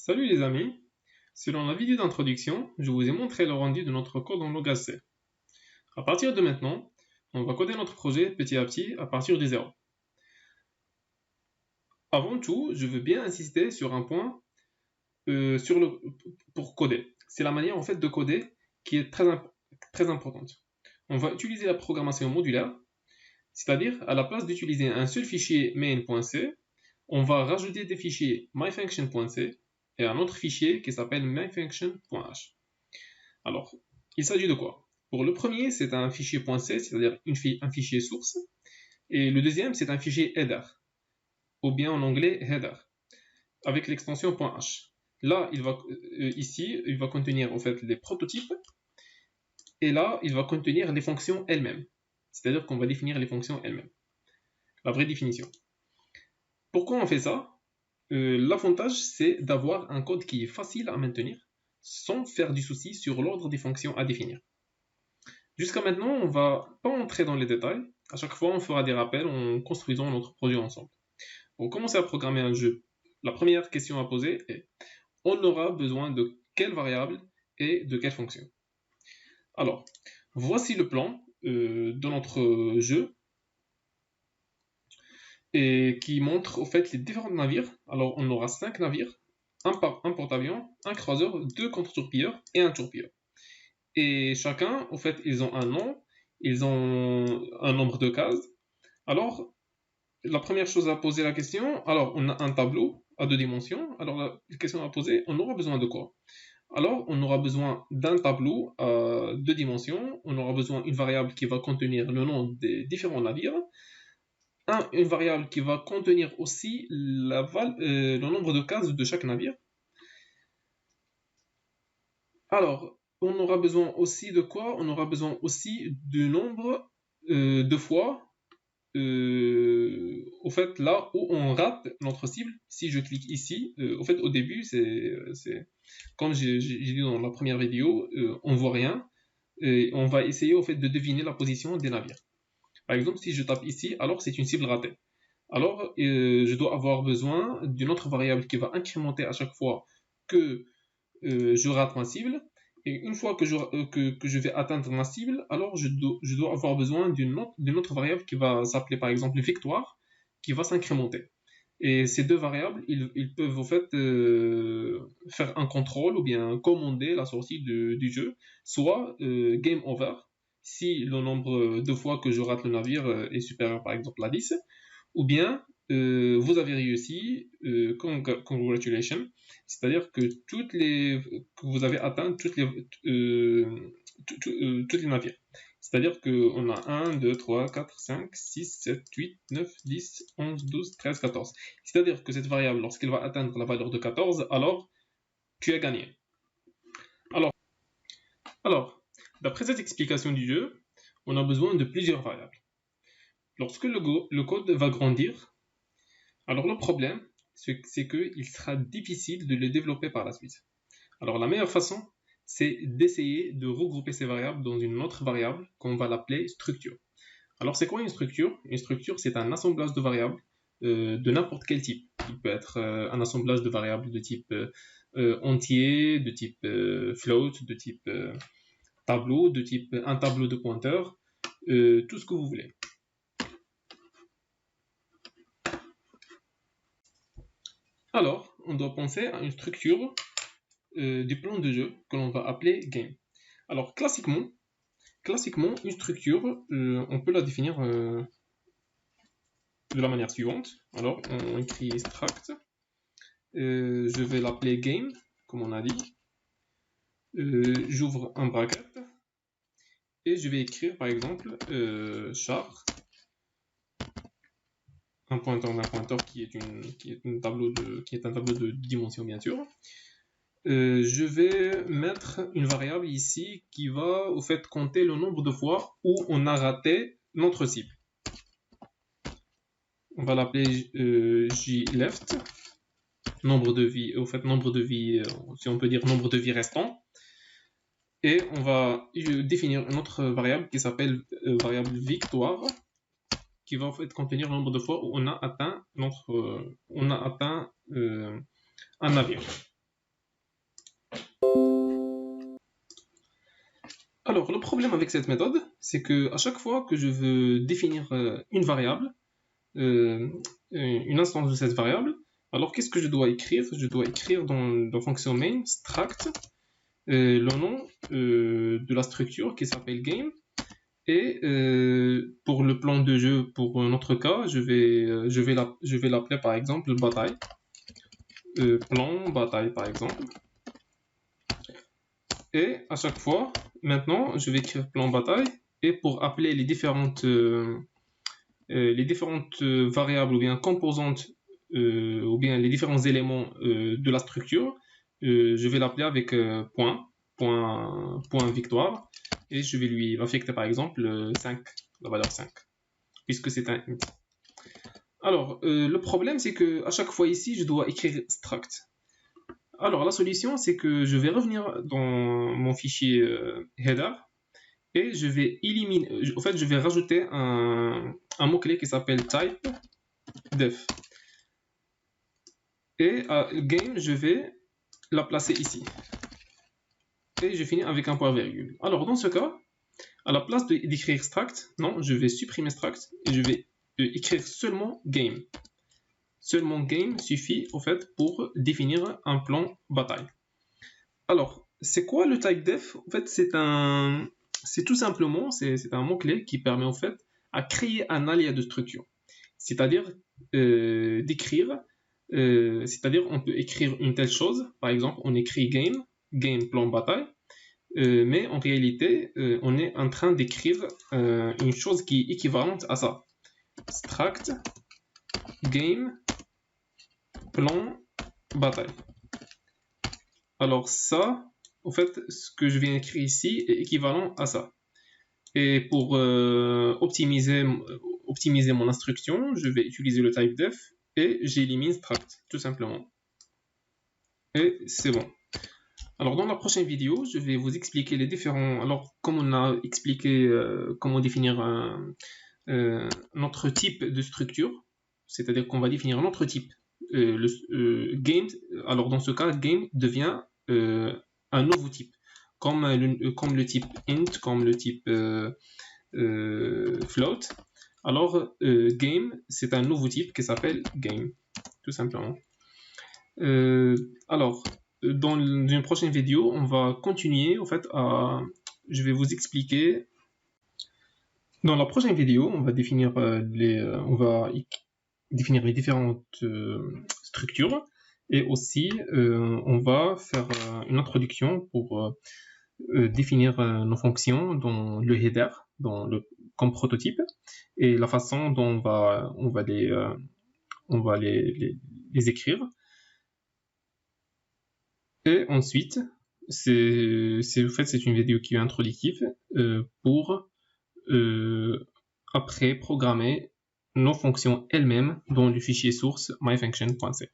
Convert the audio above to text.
Salut les amis, selon la vidéo d'introduction, je vous ai montré le rendu de notre code en langage C. À partir de maintenant, on va coder notre projet petit à petit à partir du zéro. Avant tout, je veux bien insister sur un point pour coder. C'est la manière en fait de coder qui est très importante. On va utiliser la programmation modulaire, c'est-à-dire à la place d'utiliser un seul fichier main.c, on va rajouter des fichiers myfunction.c et un autre fichier qui s'appelle myfunction.h. Alors, il s'agit de quoi? Pour le premier, c'est un fichier .c, c'est-à-dire un fichier source, et le deuxième, c'est un fichier header, ou bien en anglais header, avec l'extension .h. Là, ici, il va contenir en fait les prototypes, et là, il va contenir les fonctions elles-mêmes, c'est-à-dire qu'on va définir les fonctions elles-mêmes, la vraie définition. Pourquoi on fait ça? L'avantage, c'est d'avoir un code qui est facile à maintenir, sans faire du souci sur l'ordre des fonctions à définir. Jusqu'à maintenant, on ne va pas entrer dans les détails. À chaque fois, on fera des rappels en construisant notre projet ensemble. Pour commencer à programmer un jeu, la première question à poser est: on aura besoin de quelle variable et de quelle fonction? Alors, voici le plan de notre jeu et qui montre au fait les différents navires. Alors, on aura 5 navires, un porte-avions, un croiseur, 2 contre-torpilleurs et un torpilleur. Et chacun, au fait, ils ont un nom, ils ont un nombre de cases. Alors, la première chose à poser la question, alors on a un tableau à 2 dimensions. Alors, la question à poser, on aura besoin de quoi? Alors, on aura besoin d'un tableau à 2 dimensions. On aura besoin d'une variable qui va contenir le nom des différents navires. Une variable qui va contenir aussi le nombre de cases de chaque navire. Alors, on aura besoin aussi de quoi? On aura besoin aussi du nombre de fois, au fait, là où on rate notre cible. Si je clique ici, au fait, au début, c'est comme j'ai dit dans la première vidéo, on voit rien. Et on va essayer, au fait, de deviner la position des navires. Par exemple, si je tape ici, alors c'est une cible ratée. Alors, je dois avoir besoin d'une autre variable qui va incrémenter à chaque fois que je rate ma cible. Et une fois que je vais atteindre ma cible, alors je dois avoir besoin d'une autre variable qui va s'appeler par exemple victoire, qui va s'incrémenter. Et ces deux variables, ils peuvent en fait faire un contrôle ou bien commander la sortie du jeu, soit game over, si le nombre de fois que je rate le navire est supérieur par exemple à 10, ou bien vous avez réussi, congratulations, c'est-à-dire que que vous avez atteint toutes les navires. C'est-à-dire qu'on a 1, 2, 3, 4, 5, 6, 7, 8, 9, 10, 11, 12, 13, 14. C'est-à-dire que cette variable, lorsqu'elle va atteindre la valeur de 14, alors tu as gagné. Alors, d'après cette explication du jeu, on a besoin de plusieurs variables. Lorsque le code va grandir, alors le problème, c'est qu'il sera difficile de le développer par la suite. Alors la meilleure façon, c'est d'essayer de regrouper ces variables dans une autre variable qu'on va l'appeler structure. Alors c'est quoi une structure? Une structure, c'est un assemblage de variables de n'importe quel type. Il peut être un assemblage de variables de type entier, de type float, de type tableau, de type un tableau de pointeurs, tout ce que vous voulez. Alors, on doit penser à une structure du plan de jeu que l'on va appeler game. Alors, classiquement une structure, on peut la définir de la manière suivante. Alors, on écrit struct. Je vais l'appeler game, comme on a dit. J'ouvre un bracket et je vais écrire par exemple char, un pointeur qui est un tableau de dimension bien sûr. Je vais mettre une variable ici qui va au fait compter le nombre de fois où on a raté notre cible. On va l'appeler JLeft, nombre de vies, si on peut dire nombre de vies restant. Et on va définir une autre variable qui s'appelle variable victoire, qui va en fait contenir le nombre de fois où on a atteint un navire. Alors, le problème avec cette méthode, c'est que à chaque fois que je veux définir une variable, une instance de cette variable, alors qu'est-ce que je dois écrire? Je dois écrire dans la fonction main struct le nom de la structure qui s'appelle game. Et pour le plan de jeu, pour notre cas, je vais l'appeler par exemple bataille. Plan bataille par exemple. Et à chaque fois, maintenant, je vais écrire plan bataille. Et pour appeler les différentes variables ou bien composantes ou bien les différents éléments de la structure, je vais l'appeler avec point victoire. Et je vais lui affecter par exemple 5, la valeur 5, puisque c'est un int. Alors, le problème, c'est que à chaque fois ici, je dois écrire struct. Alors, la solution, c'est que je vais revenir dans mon fichier header et je vais éliminer, en fait, je vais rajouter un mot-clé qui s'appelle type def. Et à game, je vais la placer ici. Et je finis avec un point virgule. Alors, dans ce cas, à la place d'écrire struct, non, je vais supprimer struct et je vais écrire seulement game. Seulement game suffit au fait pour définir un plan bataille. Alors, c'est quoi le type def? En fait, c'est tout simplement un mot-clé qui permet en fait à créer un alias de structure. C'est-à-dire d'écrire, c'est-à-dire on peut écrire une telle chose. Par exemple, on écrit game plan bataille. Mais en réalité, on est en train d'écrire une chose qui est équivalente à ça. Struct game plan bataille. Alors ça, en fait, ce que je viens d'écrire ici est équivalent à ça. Et pour optimiser mon instruction, je vais utiliser le type def et j'élimine struct, tout simplement. Et c'est bon. Alors dans la prochaine vidéo, je vais vous expliquer les différents... Alors comme on a expliqué comment définir notre type de structure, c'est-à-dire qu'on va définir notre type. Game, alors dans ce cas, game devient un nouveau type, comme le type int, comme le type float. Alors game, c'est un nouveau type qui s'appelle game, tout simplement. Alors, dans une prochaine vidéo, on va continuer en fait je vais vous expliquer. Dans la prochaine vidéo, on va définir définir les différentes structures et aussi on va faire une introduction pour définir nos fonctions dans le header, comme prototype, et la façon dont on va les écrire. Et ensuite, c'est une vidéo qui est introductive pour après programmer nos fonctions elles-mêmes dans le fichier source myfunction.c.